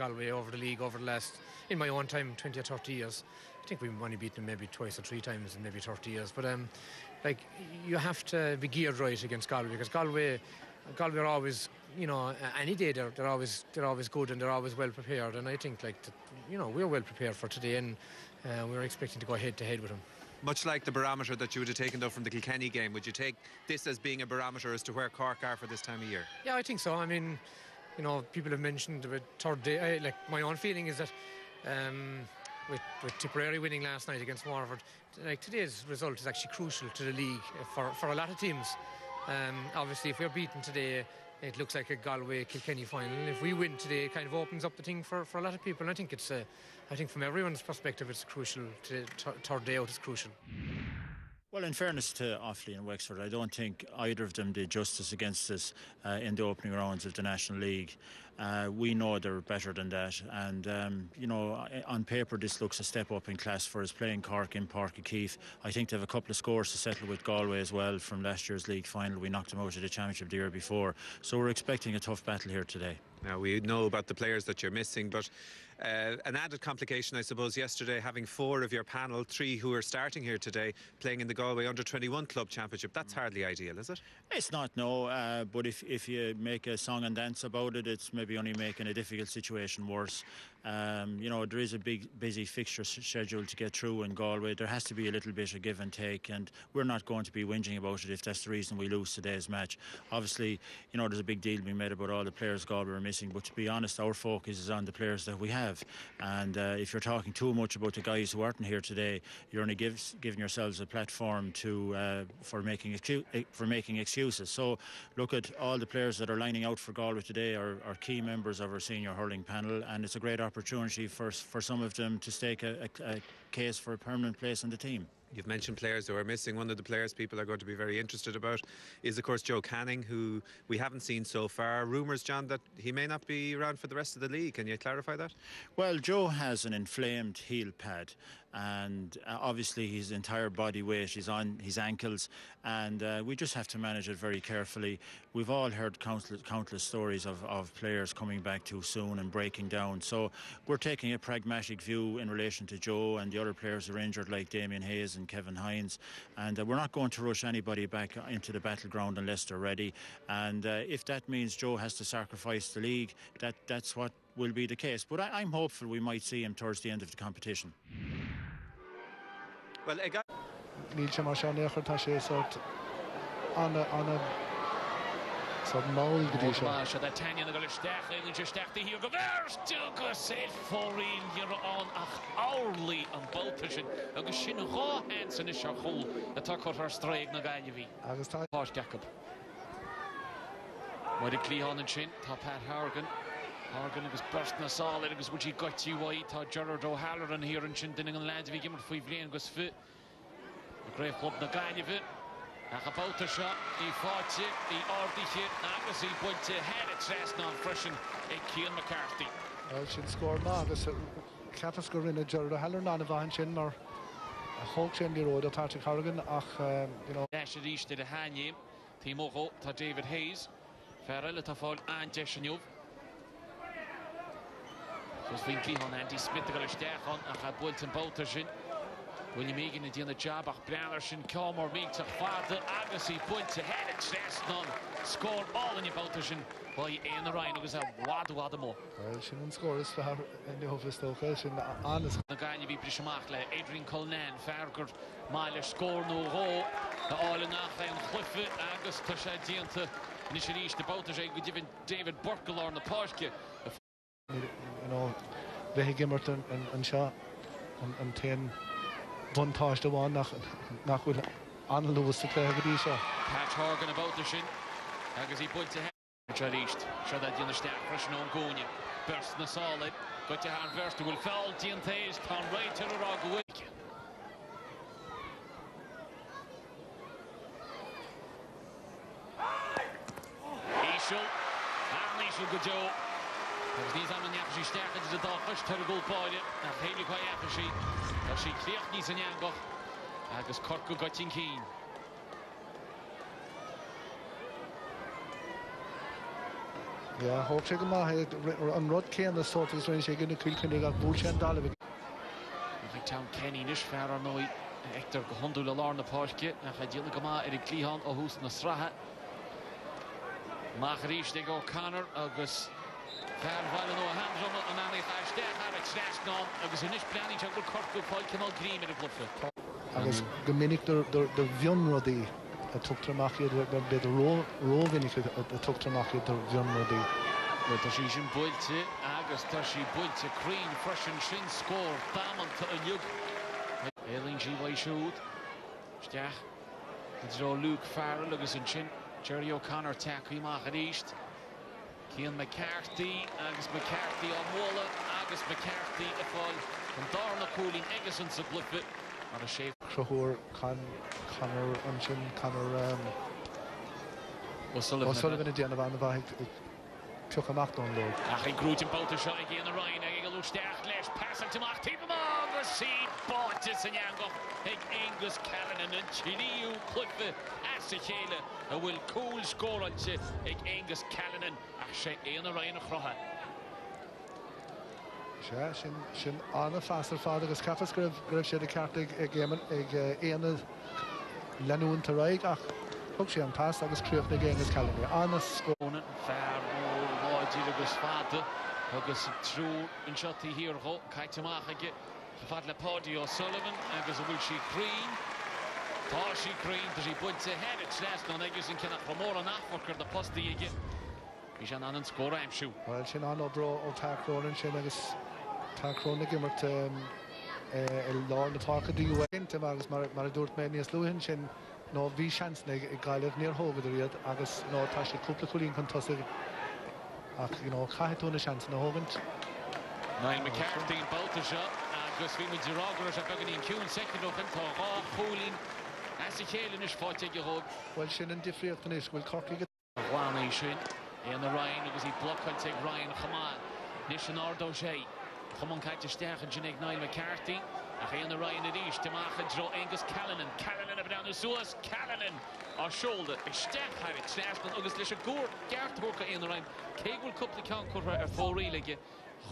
Galway over the league over the last, in my own time, 20 or 30 years. I think we've only beaten them maybe twice or 3 times in maybe 30 years. But like, you have to be geared right against Galway, because Galway are always, you know, any day they're always good and they're always well prepared. And I think, like, you know, we're well prepared for today, and we're expecting to go head to head with them. Much like the barometer that you would have taken though from the Kilkenny game, would you take this as being a barometer as to where Cork are for this time of year? Yeah, I think so. I mean, you know, people have mentioned about third day. Like, my own feeling is that with Tipperary winning last night against Waterford, like, today's result is actually crucial to the league for a lot of teams. Obviously, if we're beaten today, it looks like a Galway-Kilkenny final. If we win today, it kind of opens up the thing for a lot of people. And I think I think from everyone's perspective, it's crucial. Third day out is crucial. Well, in fairness to Offaly and Wexford, I don't think either of them did justice against us in the opening rounds of the National League. We know they're better than that, and you know, on paper this looks a step up in class for us, playing Cork in Páirc Uí Chaoimh. I think they have a couple of scores to settle with Galway as well from last year's league final. We knocked them out of the championship the year before, so we're expecting a tough battle here today. Now, we know about the players that you're missing, but an added complication, I suppose, yesterday, having 4 of your panel, 3 who are starting here today, playing in the Galway Under-21 Club Championship. That's hardly ideal, is it? It's not, no. But if you make a song and dance about it, it's maybe only making a difficult situation worse. You know, there is a big, busy fixture schedule to get through in Galway. There has to be a little bit of give and take, and we're not going to be whinging about it if that's the reason we lose today's match. Obviously, you know, there's a big deal being made about all the players Galway are missing, but to be honest, our focus is on the players that we have. And if you're talking too much about the guys who aren't here today, you're only giving yourselves a platform for making excuses. So look at all the players that are lining out for Galway today are key members of our senior hurling panel, and it's a great opportunity for some of them to stake a case for a permanent place on the team. You've mentioned players who are missing. One of the players people are going to be very interested about is, of course, Joe Canning, who we haven't seen so far. Rumours, John, that he may not be around for the rest of the league. Can you clarify that? Well, Joe has an inflamed heel pad, and obviously his entire body weight is on his ankles, and we just have to manage it very carefully. We've all heard countless stories of players coming back too soon and breaking down, so we're taking a pragmatic view in relation to Joe and the other players who are injured, like Damien Hayes and Kevin Hines, and we're not going to rush anybody back into the battleground unless they're ready. And if that means Joe has to sacrifice the league, that's what will be the case. But I'm hopeful we might see him towards the end of the competition. Well, Maul gedíise. Se dat Tanya na go steach in steach hier go go sé fórin hier an ach áirlí an boltasin agus sin rá Hansen is se chool atá chu ar stréig na gaiilehí. Agus tá Jacob. Muid clíán an sin tá Pat Hargan agus burst na sáil agus bud sí goití bhaid tá Gerard O'Halloran hier an sin duine an leid bhí gimmar faoi bblion agus fi. A gréibh club na gaiilehí. Ach a bouta shot, I fáte, I ordiche, agus I buinte head tres ná freshen Cian McCarthy. Well, sin scored ná, agus ceapas go rinne Gerard O'Halloran ná na bhain sin mar a hóg sin di roid atá Hargan ach, you know. Deis ríiste de haine, Tímogo tá David Hayes, Ferrell tá fáil an deisiniuv. Sos fin clíhon Andy Smith go steachon ach a buinte an bouta sin. William Egan in the job, ach Brenner sin Comor meet to father agus I buinte head tres non score all in your boutishin by Ian Ryan agus a wad mo. Well, sin an score is for in the office stocha sin honest. Na gaine vi brisamach le Adrian Cullen Fergur Mile score no go the all nach an chlyffe agus tá sé dianta in is the boutishin go given David Burkle on the Páirc. You know, Behi Gimmerton and shot and 10 buntáis de bháin nach bhfuil anluas sa cléir go dtí seo. Pat Horgan about the shin agus I buinte head ríist seo that dionne steach freisin ón gcóine burst na sála goite an versta bhfuil fáil diantais tá réitir ará go bhuiice. Ísisiil go Joe agus níos am an neapasí steach is a dáchas tar a gúlpáide a chéile chu eapasí tá sí cléocht níos an neangach agus Cork go goitin cín. Yeah, hope she can on Rod Kane the sort of range again the Kilkenny got bullshit Dalavik. Town Kenny nish fear noi Hector go hundul alarm na páske a chadil gama Clihan ó hús na srathe. Machríis de go Connor agus fear bhile nó handrum an anna chaiste har it snasná agus inis planning te go Cork go fáil canal green in the bluffe. Agus gomininic der bhionrodí a tugtarachí be de róvinnig a tugtarachí der bhionrodí. Tá sí sin builte agus tá sí builte Crean freisin sin scór dámanta a nniug. Éling sí bhaid siúd. Steach dró Luke Farrell agus an sin Jerry O'Connor takeí mach an east. Cian McCarthy agus McCarthy an móla agus McCarthy a fáil an darna cooling agus an sa bluffe ar a séf. Crochúr Connor an sin Connor O'Sullivan a déanamh an bhaid tuch amach don lo. Ach in grútin bouta seo ag Ian Ryan ag go lústeach leis pasan tamach típama agus sí báte san yango ag Angus Callanan an Chiliú clugfe as a chéile a bhfuil cool scórante ag Angus Callanan ach sé Ian Ryan a chrotha. Sin anna fastar fád agus capas greibh sé a ceart ag éman ag éana leanúin tar raig ach thug sé an pass agus críoch na Angus Callanan. Anna scóna fear agus fada agus trú in shotí here go caiiteach aige fad le Pádi O'Sullivan agus a bhfuil sí Crean. Tá sí Crean tá sí buinte head slas nó agus in cinna chomór an nachforcar de postaí aige. Bhí sé an scóra aimsú. Well sin an bro ó Tacrónin sin agus Tacróna gimmert lá na tácha díhainte agus mar a dúirt mé níos luúhin sin nó bhí seansna i gaiileh níor thógad riad agus nó tá sé cúpla cholín chun tosaigh ach caiithúna seans na hógant. Niall McCarthy in bouta seo agus bhí muid rágur a began íon ciún second ó tá rá cholín as a chéile is fáte go thóg. Well sin an difriíochttan is bhfuil Cork go bhána sin Ian Ryan agus í blochainte ag Ryan chamá níos an ardó sé chumán caiite steach an sin ag Niall McCarthy ach Ian Ryan a ríis deachcha dro Angus Callanan a bhdan suas Callanan á seolda ag steach har it slasnan agus leis a gúr geartthócha Ian Ryan cé bhfuil cúpla ceann chuir ar fóríige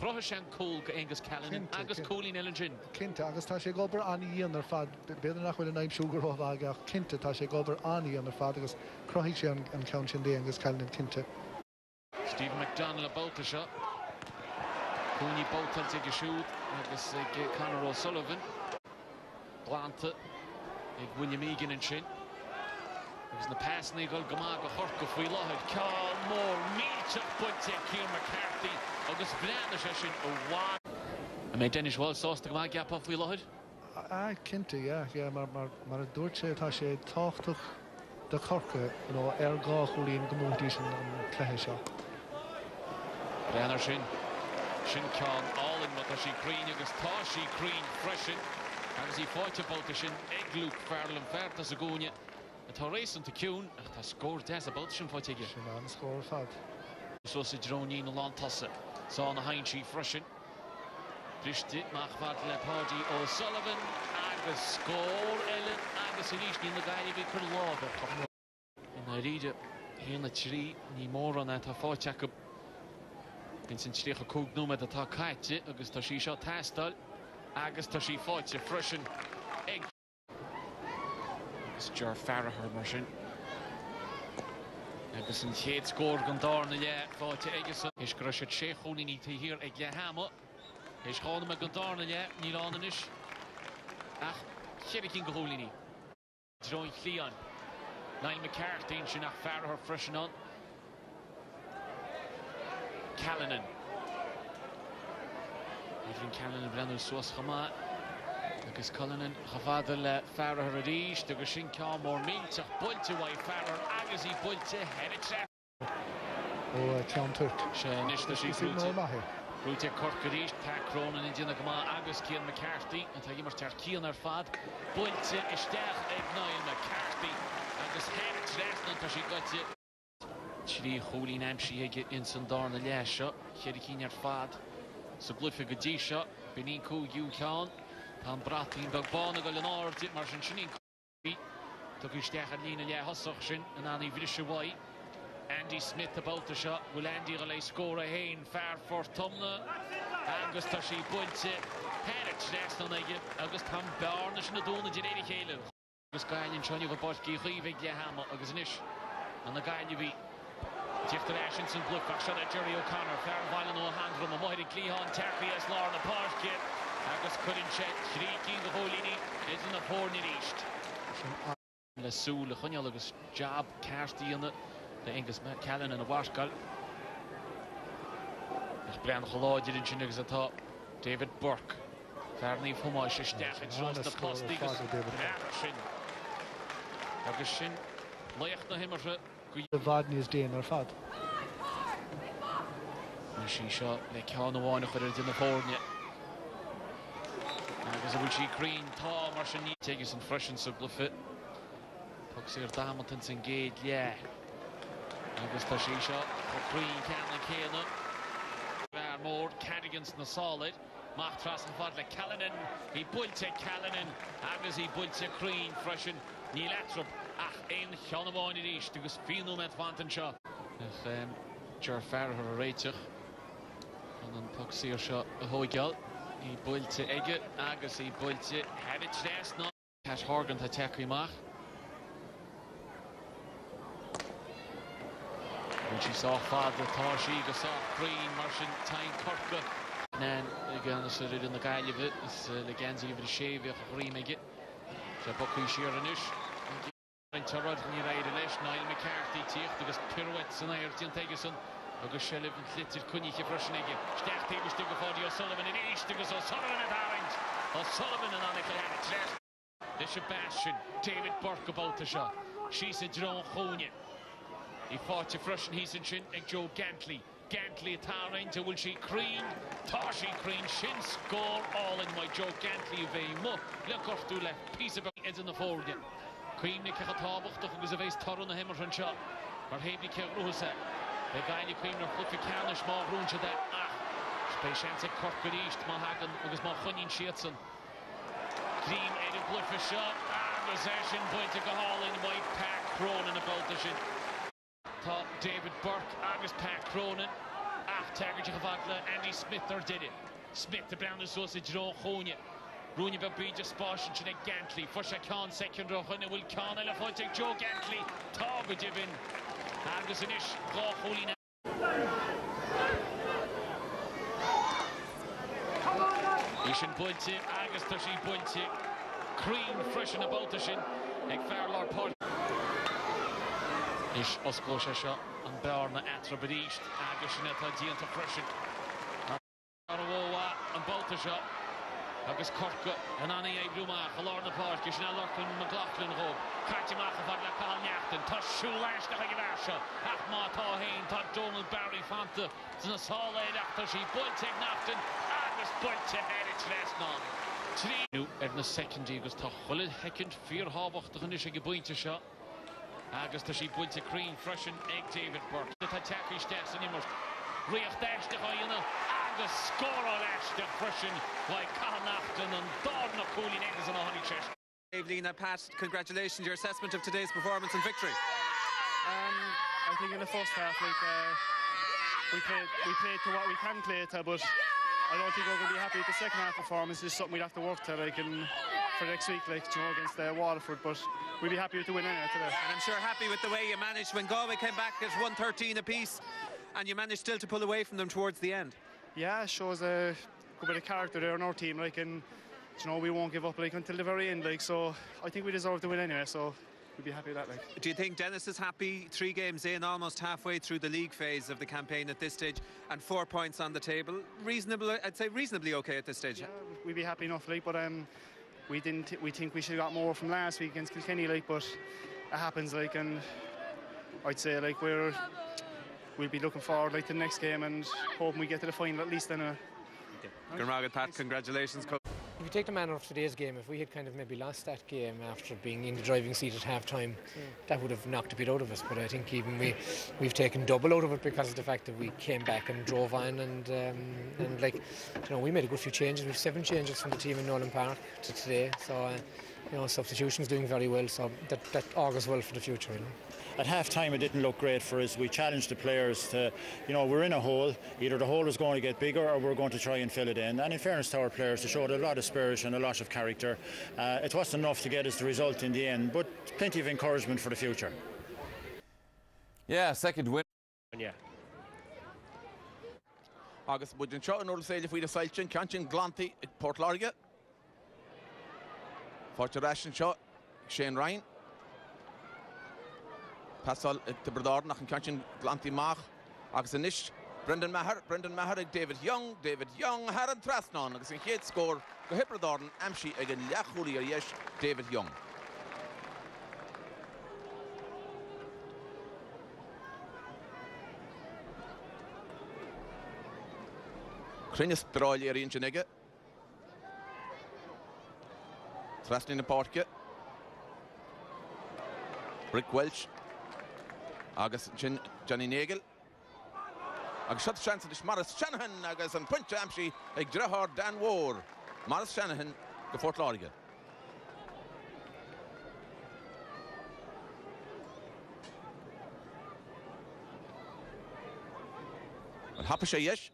chrotha sé an cúl go Angus Callanan agus cúlín eile sin. Cinnte agus tá sé gobar aníon ar fad beidir nach bhfuil an aimsúgur óhhaige ach cinnte tá sé gobar aníon ar fad agus crothaigh sé an count sin dé Angus Callanan cinnte. Stephen McDonnell a bouta seo. Cúni bouta ag siúd agus ag Conor O'Sullivan. Blanta ag William Egan an sin. Agus na pasna go gomá go Cork go faoi láthid ceáil mór míteach buinte Cian McCarthy agus bhreana sé sin ó bháin. A mé Dennis Wall sásta go má gap faoi láthid? Cinnte, mar a dúirt sé tá sé táchtach de Corca ar gá cholín gomótí sin an cléthe seo. Brenner sin ceann áling má tá sí Crean agus tá sí Crean freisin agus í fáite bouta sin ag Luke Farrell an feartas a gúine a tá rééisanta ciún ach tá scór 10 a bouta sin fáite ige. Sin an scór fad. So sa dróní na lán tasa sá na hain sí freisin. Briste mach fad le Pádi O'Sullivan agus scór eile agus i ríis ní na gaiile bhí chur lábh. In a ríide héanana trí ní mór an tá fáteach Bhín sin tríocha cúg númad atá caiite agus tá sí seo teastal agus tá sí fáite freisin ag agus dear Farrahar mar sin agus an chéad scór gan darna le fáite agus is go sé sé choníní tá hir ag le hama is chána me gan darna le ní lánanis ach chéad cin go hólíní Dróin Clian Niall McCarthy sin ach Farrahar freisin an Callanan. Adrian Callanan brenn suas chamá agus Callanan chafada le Farrahar a ríis agus sin ceann mór míteach builte bhaid Farrahar agus í builte head ó ceann tuirt. sé níos na sí Rúte Cork a ríis Tacrónin in dina gomá agus Cian McCarthy an tá mar tar Cian ar fad builte isteach ag Niall McCarthy agus head tá sí goite Trí cholín aimsí ige in san darna le seo, chéad cín ar fad sa glufa go dtí seo, benín cúgiú ceann, tá an bratín bag bána go le náirtí mar sin sinnín cúgiú, tá go isteach an lína le hosach sin an anna bhrisise bhaid, Andy Smith about the shot. Will Andy relay score a hain far for Tumna. Agus tá sí buinte Harrit last on again. Agus Tom Barnes in the Dona Generi Halo. Agus Gain Johnny of Boski Rivig Yahama Agus Nish. And the guy you be Jeff the Ashington Bluff shot at Jerry O'Connor. Fair Violin O'Handrum, a Moira Cleon, Terry as Lorna Park. Agus couldn't check. Shrieky the whole lady is in the porn in east. Le Soul, the Hunyalagus job, Carsty in it. The English Callan and a Washgal. It's Brian Hollow, didn't you know at top? David Burke. Fairly Fumash, Steph, and shows the post. Action. Augustin, Leachna Himmer. The Vadney is Dane or Fad. She shot like Hanawan if it is in the horn yet. Agus a bhfuil green tá mar sin ní teige san freisin sub le fit. Puck sé Hamilton san géad yeah. Agus tá sí seo green Cameron Céanna. Mar mór Cardigans na solid. Mach tras an fad le Callanan. He builte Callanan. Agus he builte green freisin. Ní letrop ach ein Hanawan in east. Agus fianú met vantan seo. Jar Farrar a réiteach. And then puck sé seo a hóigeal. He builte Ege, agus he builte Harrit last night. Cash Horgan to take him off. When she saw Father Toshi, go saw Green, Martian, Tyne Cork. Then again, so did in the guy of it. It's Leganzi of the shave, a Green Ege. So Bucky Sheeranish. Into Rodney Ryder-Lesh, Niall McCarthy, Tiech, because pirouettes and Ayrton Tegeson. Agus Shelley and Flitted Kunike Froshnege. Stach Tavis to go for the O'Sullivan in East to go O'Sullivan at Orange. O'Sullivan and Annika Harrit. The Sebastian, David Burke about the shot. She's a drone Honia. He fought to Froshin, he's in Shin, and Joe Gantley. Gantley at Orange, will she Crean? Toshi Crean, Shin score all in my Joe Gantley of a mo. Look off to left, piece of it in the forward. Crean Nick Hatabach, the was a face Torun the Hammer and shot. Or Haby Kerrusa. The guy you came to put the can small room to that. Patience at Cork with East, Mahagan, because Mahunin Sheetson. Green, Eddie Bluff a shot. Possession, point to go all in white pack, Cronin about the shin. Top David Burke, August pack, Cronin. Tagger Javadla, Andy Smith or did it. Smith, the brown is also Jerome Honia. Rooney Babija Sposh and Jeanette Gantley. First I can, second row, and will can Elephant Joe Gantley. Target Jibin. Agus in ish, Gach Holy Ishin Bunty, Agus Tushi Bunty, Cream freshen about the shin, like Fairlord Pod. Ish Osco Shasha and Berna Atrabid East, Agus Shineta Dian to freshen. Arawoa and Baltasha. Agus Cork and Annie Bluma, Lorna Park, Ishna Lorcan McLaughlin Rob, Cartimach of La Calnachton, Tush Shulash, the Hagavasha, Ahma Tahin, Todd Donald Barry Fanta, Solid after she Bunting Nafton, Agus Bunting Harrit last night. Three in the second Agus Tochwell, Heckend, Fear Havach, the Hunishig Bunting shot. Agus to she Bunting Green, Fresh and Egg David Burke, the Tataki steps and Immers, Riach Dash the Hyena. The score on Ashton Freshen like Carnafton and Dorna Cooling Eggs on a honey chest. Evelyn, Pat, congratulations. Your assessment of today's performance and victory. I think in the first half, we played to what we can play to, but I don't think we're going to be happy with the second half performance. It's something we'd have to work to, for next week, against Waterford. But we'll be happy with the win anyway today. And I'm sure happy with the way you managed when Galway came back at 113 apiece, and you managed still to pull away from them towards the end. Yeah, it shows a good bit of character there in our team, and we won't give up until the very end, so I think we deserve to win anyway, so we'll be happy with that. Do you think Dennis is happy 3 games in, almost halfway through the league phase of the campaign at this stage, and 4 points on the table? Reasonable, I'd say reasonably okay at this stage. Yeah, we'd be happy enough, but we think we should have got more from last week against Kilkenny, but it happens, and I'd say we'll be looking forward to the next game and hoping we get to the final at least then. Good morning, Pat. Congratulations. If you take the manner of today's game, if we had kind of maybe lost that game after being in the driving seat at half-time, that would have knocked a bit out of us. But I think even we've taken double out of it because of the fact that we came back and drove on and we made a good few changes. We've 7 changes from the team in Nolan Park to today. So substitutions doing very well, so that augurs well for the future. At half-time, it didn't look great for us. We challenged the players to, we're in a hole. Either the hole is going to get bigger or we're going to try and fill it in. And in fairness to our players, they showed a lot of spirit and a lot of character. It wasn't enough to get us the result in the end, but plenty of encouragement for the future. Yeah, second win. Yeah. Agus budin seo an orsaile faoi sailtin canchin glanti Port Larga. Forte rashin seo Shane Ryan. Pasal Tipperary nach an canchin glanti mach. Agus anish Brendan Maher ag David Young har an trasnon agus an chéad scór go Tipperary amshi ag an leachúlaí ar dheis David Young. Crinnes Braille ar on sinige. Trasnin na Párca. Brick Welch. Agus Johnny Nagel. Agus shot chance is Maurice Shanahan agus an punt amshi ag Drehar Dan War. Maurice Shanahan go Fort Larga. An happa sé yes.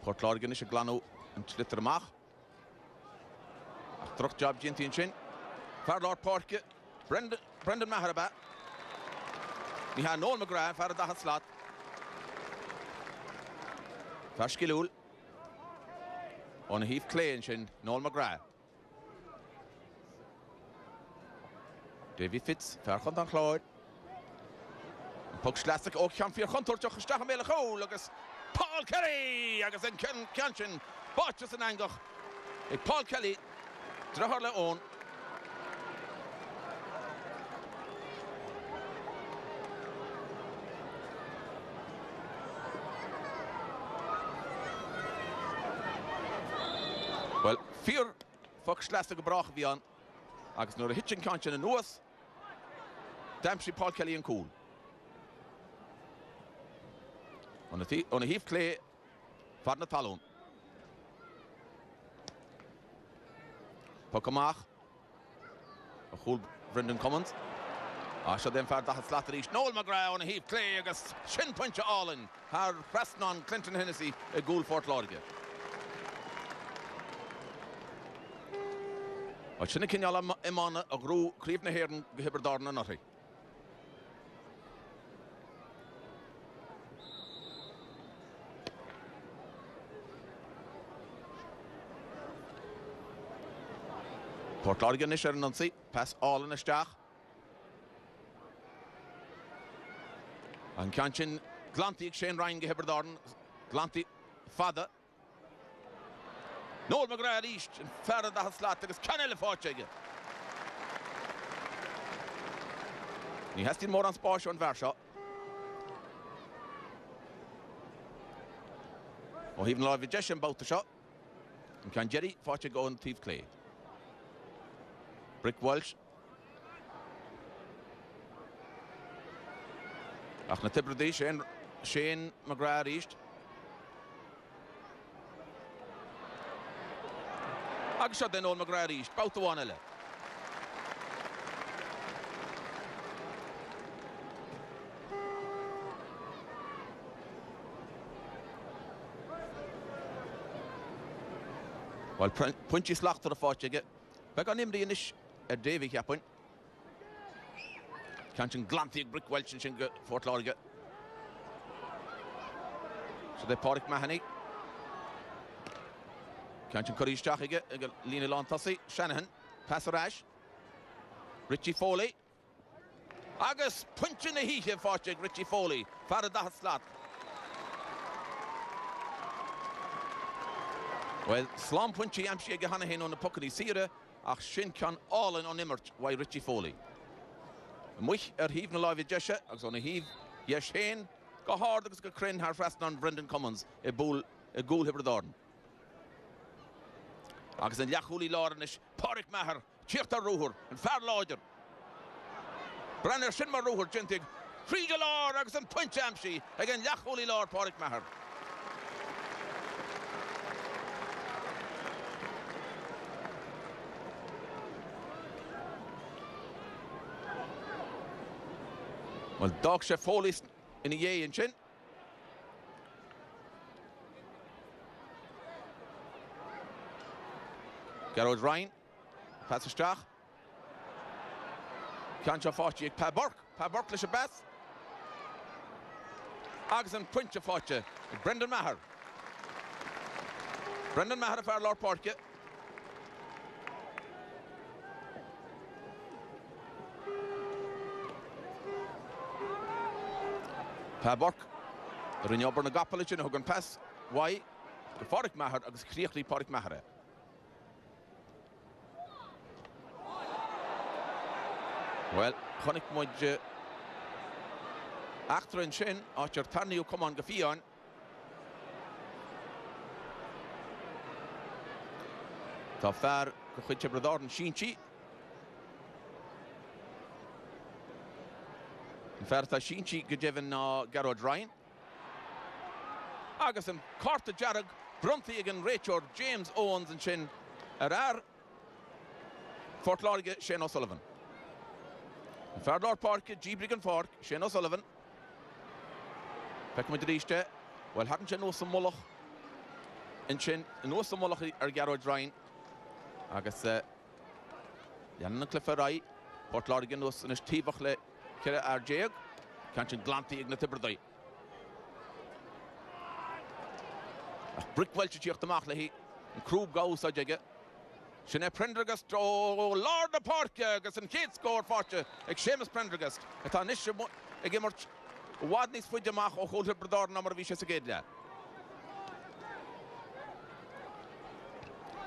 Port Larga is a glanú an tlitter amach. Truck job Ginty and Chin. Farlord Párca. Brendan Maher about. Ní ha Noel McGrath far da slot. Farskilul. On a heath clay and Chin Noel McGrath. Davy Fitz far Contan Cloyd. Puck Slastic ook kan vier Contor toch gestagen mele goal agus Paul Kelly agus en Kanchin botches an angach. Paul Kelly Drehar on. Well, vier Foxlaste gebracht wie aan. Agus nur a hitching Kanchin en Noas. Dempsey Paul Kelly en cool. On a heath clay far na talon. Pokamach. A cool Brendan Cummins. So then far that slatterish Noel McGrath on a heath clay agus shin punch Allen. Har Preston Clinton Hennessy a goal Fort Larga. Sinna cinneala imana a grú críomhna héireann go Tipperary na nothaí. Port Larga is ar an ansaí, pass Allen isteach. An Canchin Glanty ag Shane Ryan go Tipperary, Glanty fada. Noel McGrath east and further the slot agus Canela Forchege. He has to more on Sposh on Varsha. Oh, even Lord Vijesh about the shot. And can Jerry Forchege go on Thief Clay. Brick Welsh. Achna Tipperary Shane McGrath east. Agus shot then Noel McGrath east, about the 1-11. Well, punchy slacht to the Forchege. Back on him the inish at Davy Capon. Canchin Glanty Brick Welch and Shinga Fort Larga. So they Pádraig Mahoney. Canchin Curry's Chachige, Lena Lantassi, Shanahan, Passarash, Richie Foley. Agus punch in the heat here, Forchig, Richie Foley, Faradah slot. Well, Slum punchy Amshia Gahanahin on the Puckany Sira, Ach Shinkan all in on Immert, why Richie Foley. Much heaving alive with Jesha, Ax on a heave, Yesh Hain, go hard, Ax go Crane, har fast on Brendan Cummins, a goal Tipperary. Agus an Yachuli Lornish, Pádraig Maher, Chirta Ruhur, and Far Lodger. Brenner Shinma Ruhur, Gentig, Friedel Lord, Agus and Punch Amshi, again Yachuli Lord, Pádraig Maher. Well, Doug sé Foley's in a yay and chin. Gerard Ryan, pass Stach. Cancha Forti, Pa Burke leis a beth. Agus an Quincha Forti, Brendan Maher. Brendan Maher of our Lord Parke. Pa Burke, Rinne Ober na Gapalich in Hugan pass. Why? The Fork Maher, agus Kriechli Park Maher. Well, Chonik Mudge Actor and Shin, Archer Tarniu come on Gafion. Tafar, Kuchicha Brador and Shinchi. Ferta Shinchi, Gajevin Garrod Ryan. Agasin, Carta Jarag, Bruntigan, Rachel, James Owens and Shin. Arar Fort Lorge, Shane O'Sullivan. Fairlord Park, Gibrigan Fork, Shane O'Sullivan. Peck with the Riste. Well, hadn't you know some Moloch? And Shin, no some Moloch or Garrod Ryan. I guess, Jan Clifford, Port Lorgan was in his Tivachle, Kira Arjeg, Canchin Glanty in the Tipperary. Brick Welch at the Machley, and Krug goes a jigger. Shine Prendergast, oh Lord the Park, Gus and Kate scored Fortune, Seamus Prendergast. At an issue again, Wadney's Fujamach or Holder Brador number of issues again.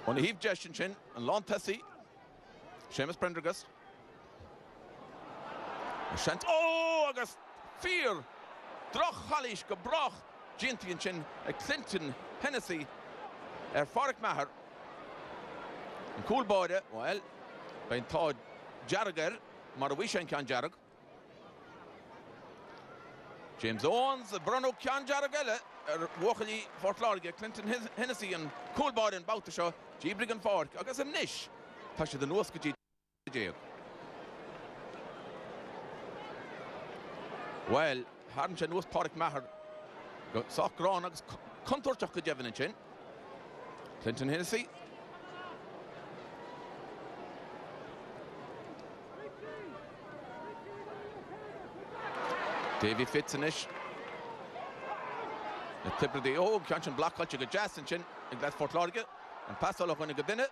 On the heave Jeshin Chin and Lon Tessie, Seamus Prendergast. Shant, oh, August, Fear, Droch Hallish, Gebroch, Gintian Chin, Clinton, Hennessy, Fork Maher. And cool border, well, by Todd Jarriger, Marawishan can Jarrig. James Owens, Bruno can Jarrigella, Walkley, Fort Lorge, Clinton Hennessy, and cool border and Boutishaw, Gibrigan Fork. I guess a niche. Tasha the Noska G. Well, hadn't you knows Park Maher? Got sock grown, Contour Chaka Jevin and Chin. Clinton Hennessy. Davy Fitzenish. The Tipperary, oh, Canchin Black Culture, Jazz and Chin, and that's Fort Lorge, and pass all of when you get in it.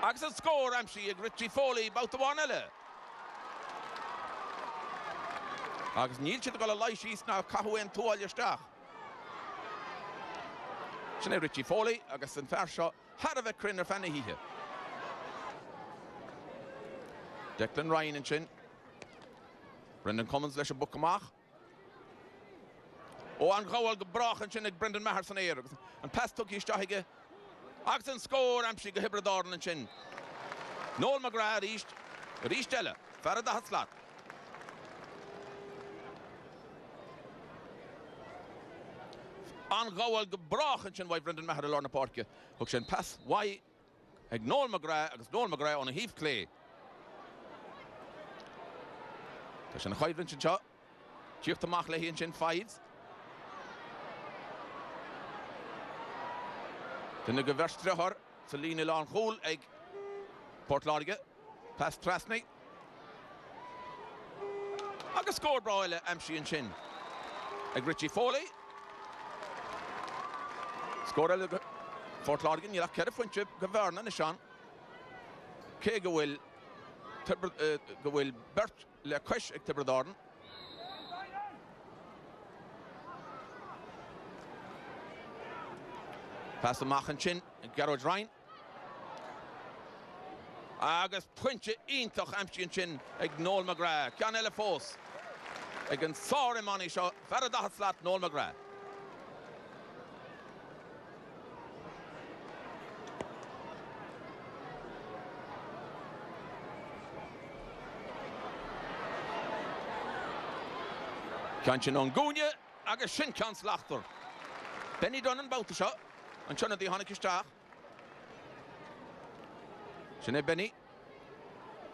Axel score, Amshi, Richie Foley, about the 1 Ella. Agus Neil should have got a light sheet now, Kahu and Toal your staff. Shine Richie Foley, Agus and Farshaw, had of a crinner fanny here. Declan Ryan and Chin. Brendan Cummins, Lesha Bukamach. Oh, and Gowal Gebrach and Chin, Brendan Maherson here. And pass took his Stahige. Axon score, Amshi, Gehibradorn and Chin. Noel McGrath reached Ella, Farada Hatslat. An Gowal Gebrach and Chin, why Brendan Maher Lorna Park. Hook pass, why? Noel McGrath on a heave clay. Tashan Hoyvin Chincha. Chief to Machley and Chin fives. Then the Geverstrehor, Celine Lan Hole, Egg, Port Lorge, past Trasney. Aga score Broyle, Amshi and Chin. Egg Richie Foley. Score Fort Lorgan, you'll have Kerif Winchip, Gaverna, Nishan. Kega will Bert Le Quesh, Tibberdorn. Pass the Mach and Chin, Garrod Ryan. Agus Punche Intoch Amshi and Chin, Noel McGrath, Canella Foss. Against Sorry Money Shaw, Farada Slat, Noel McGrath. Canchin on Gunya, Agus Shin Chance Lachter. Benny Dunn bout the shot. And Chana the Hanikistach. Shane Benny.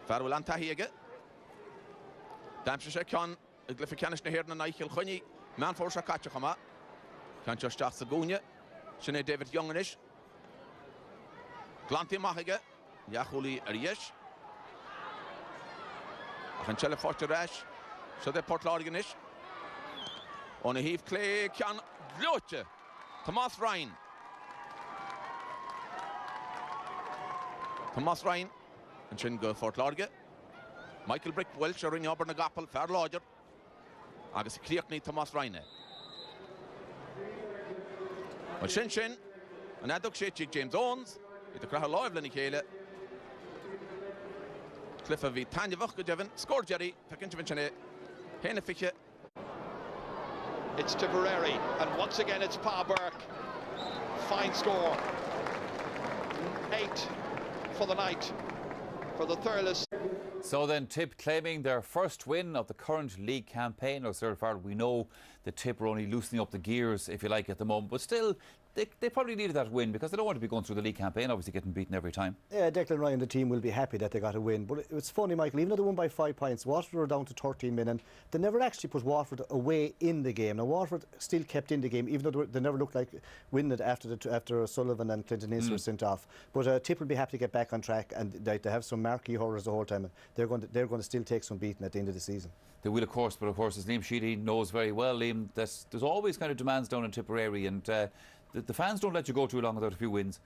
Farwell Antahiega. Damse sé cean ag glyfa ceannis na héir na Naichil chuine mean fór se caite chama. Cean teosteach sa gúne. Sin é David Young inis. Glantaí maithige. Iachúlaí ar dheis. Ach an teile forte reis. So é Portláir inis. Ó na híomh clé cean bhlóite. Tomás Ryan. Tomás Ryan. An sin go Portláirge. Michael Brick Welsh a rinne obair na gapal fear láidir. Agus críochnaí Tomás Ryan. Well, sin, an adog sé James Owens, it a crowd live lenny chéile. Cliffa vi Tanya Vach go Devon, scored Jerry, tak intervention Hena fiche. It's Tipperary, and once again it's Pa Burke. Fine score. 8 for the night for the Thurles. So then Tip claiming their first win of the current league campaign. Or so far we know the Tip are only loosening up the gears, if you like, at the moment, but still they probably needed that win because they don't want to be going through the league campaign, obviously getting beaten every time. Yeah, Declan Ryan, the team will be happy that they got a win. But it's funny, Michael, even though they won by 5 points, Waterford were down to 13 men, and they never actually put Waterford away in the game. Now, Waterford still kept in the game, even though they never looked like winning it after Sullivan and Clinton Ince were sent off. But Tip will be happy to get back on track, and they have some marquee hurlers the whole time. They're going to still take some beating at the end of the season. They will, of course, but of course, as Liam Sheedy knows very well, Liam, there's always kind of demands down in Tipperary, and the fans don't let you go too long without a few wins.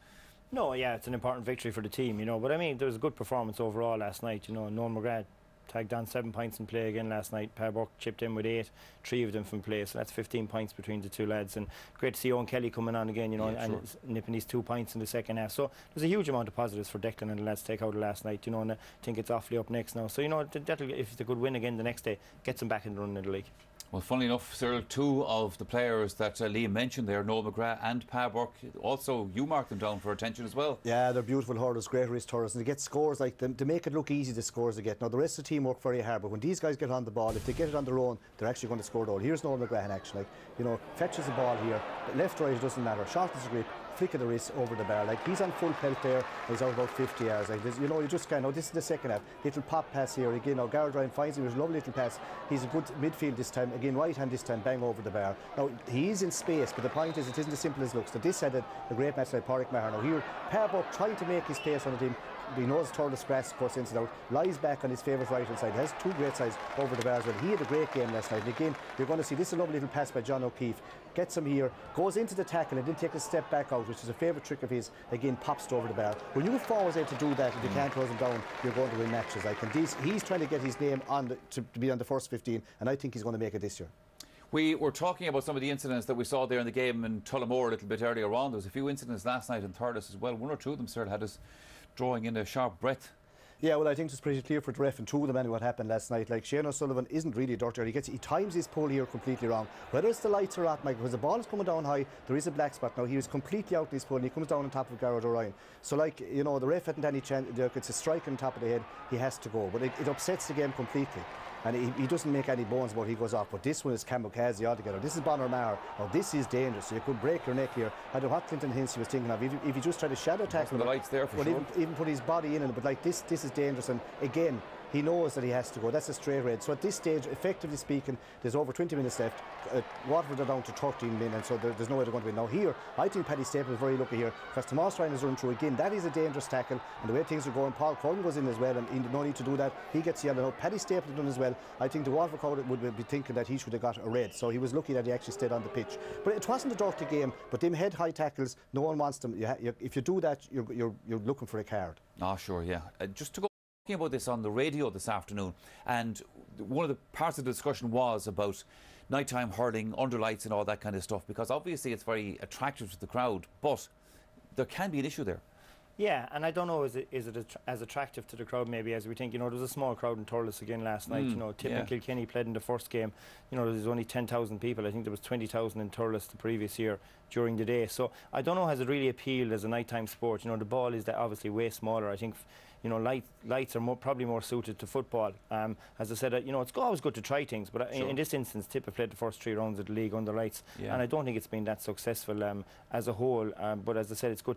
No, yeah, it's an important victory for the team, you know. But I mean, there was a good performance overall last night. You know, Noel McGrath tagged on 7 points in play again last night. Per Burke chipped in with 8, 3 of them from play, so that's 15 points between the two lads. And great to see Owen Kelly coming on again, you know, yeah, and sure, nipping these 2 points in the second half. So there's a huge amount of positives for Declan and the lads to take out of last night, you know, and I think it's awfully up next now. So, you know, that'll, if it's a good win again the next day, gets them back in the run in the league. Well, funnily enough, Cyril, 2 of the players that Liam mentioned there, Noel McGrath and Pa Burke, also you marked them down for attention as well. Yeah, they're beautiful hurlers, great wrist hurlers, and they get scores like them to make it look easy, the scores they get. Now, the rest of the team work very hard, but when these guys get on the ball, if they get it on their own, they're actually going to score the goal. Here's Noel McGrath in action, like, you know, fetches the ball here, left, right, it doesn't matter, shortens the grip, flick of the wrist over the bar, like he's on full pelt there, he's out about 50 yards, like this, you know, you just kind of, this is the second half, little pop pass here, again, now Garrett Ryan finds him with a lovely little pass, he's a good midfield this time, again right hand this time, bang over the bar. Now, he's in space, but the point is, it isn't as simple as it looks. So this had a great match like Pádraig Maher. Now here, Pa Burke trying to make his pace on the team, he knows Thurles grass, of course, inside out, lies back on his favourite right hand side, he has 2 great sides over the bars, but he had a great game last night, and again, you're going to see, this is a lovely little pass by John O'Keefe, gets him here, goes into the tackle and then takes a step back out, which is a favourite trick of his, again pops it over the bar. When you forwards able to do that, if you can't close him down, you're going to win matches. Like, and he's trying to get his name on to be on the first 15, and I think he's going to make it this year. We were talking about some of the incidents that we saw there in the game in Tullamore a little bit earlier on. There was a few incidents last night in Thurles as well. 1 or 2 of them, sir, had us drawing in a sharp breath. Yeah, well, I think it's pretty clear for the ref and 2 of them anyway what happened last night. Like, Shane O'Sullivan isn't really dirty. He times his pull here completely wrong. Whether it's the lights or not, Mike, because the ball is coming down high, there is a black spot. Now, he was completely out in his pull and he comes down on top of Garrett O'Ryan. So, like, you know, the ref hadn't any chance. It's a strike on top of the head. He has to go. But it upsets the game completely. And he doesn't make any bones about it, he goes off. But this one is kamikaze altogether. This is Bonner Maher. Now, this is dangerous. So you could break your neck here. I don't know what Clinton Hince was thinking of. If he just tried to shadow tackle, the lights there for sure. Even put his body in it. But like this is dangerous. And again, he knows that he has to go. That's a straight red. So at this stage, effectively speaking, there's over 20 minutes left. Waterford are down to 13 men, and so there's no way they're going to win. Now here, I think Paddy Staple is very lucky here, because Tomás Ryan is running through again. That is a dangerous tackle, and the way things are going, Paul Cullen goes in as well, and he no need to do that. He gets yellow. Now, Paddy Staple done as well. I think the Waterford crowd would be thinking that he should have got a red, so he was lucky that he actually stayed on the pitch. But it wasn't a dirty game, but them head-high tackles, no one wants them. If you do that, you're looking for a card. Ah, sure, yeah. Just to go about this on the radio this afternoon, and one of the parts of the discussion was about nighttime hurling, under lights and all that kind of stuff, because obviously it's very attractive to the crowd, but there can be an issue there. Yeah, and I don't know, is it as attractive to the crowd maybe as we think. You know, there was a small crowd in Thurles again last night. You know, Tip and Kilkenny played in the first game. You know, there was only 10,000 people. I think there was 20,000 in Thurles the previous year during the day. So I don't know, has it really appealed as a nighttime sport? You know, the ball is obviously way smaller. I think, you know, lights are probably more suited to football. As I said, you know, it's always good to try things, but in this instance, Tip have played the first 3 rounds of the league under lights, and I don't think it's been that successful as a whole. But as I said, it's good